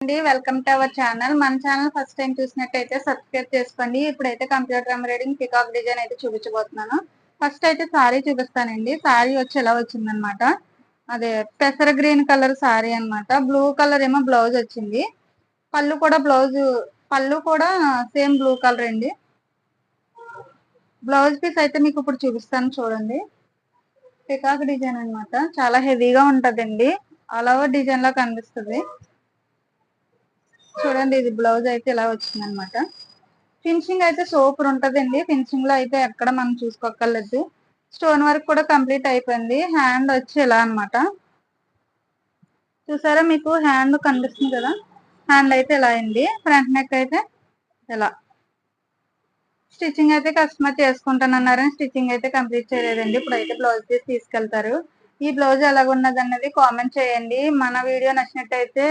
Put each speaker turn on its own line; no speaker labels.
అండి welcome to our channel. మన channel first time చూసినట్టయితే సబ్స్క్రైబ్ చేసుకోండి. ఇప్పుడైతే కంప్యూటర్ ఎంబ్రాయిడింగ్ పికాక్ డిజైన్ అయితే చూపించబోతున్నాను. ఫస్ట్ అయితే సారీ చూపిస్తానండి. సారీ వచ్చి ఎలా వచ్చిందనమాట, అదే పెసర గ్రీన్ కలర్ సారీ అన్నమాట. బ్లూ కలర్ ఏమో బ్లౌజ్ వచ్చింది. పళ్ళు కూడా సేమ్ బ్లూ కలర్ అండి. బ్లౌజ్ పీస్ అయితే మీకు ఇప్పుడు చూపిస్తాను చూడండి. పికాక్ డిజైన్ అన్నమాట, చాలా హెవీగా ఉంటదండి. ఆల్ ఓవర్ డిజైన్ లా కనిపిస్తుంది. చూడండి, ఇది బ్లౌజ్ అయితే ఇలా వచ్చింది అనమాట. ఫినిషింగ్ అయితే సూపర్ ఉంటదండి. ఫినిషింగ్ లో అయితే ఎక్కడ మనం చూసుకోక్కర్లేదు. స్టోన్ వర్క్ కూడా కంప్లీట్ అయిపోయింది. హ్యాండ్ వచ్చి ఇలా అన్నమాట. చూసారా, మీకు హ్యాండ్ కనిపిస్తుంది కదా. హ్యాండ్ అయితే ఇలా అయింది. ఫ్రంట్ నెక్ అయితే ఇలా. స్టిచ్చింగ్ అయితే కస్టమర్ చేసుకుంటానన్నారని స్టిచ్చింగ్ అయితే కంప్లీట్ చేయలేదండి. ఇప్పుడు అయితే బ్లౌజ్ పీస్ తీసుకెళ్తారు. ఈ బ్లౌజ్ ఎలాగున్నది అన్నది కామెంట్ చేయండి. మన వీడియో నచ్చినట్టయితే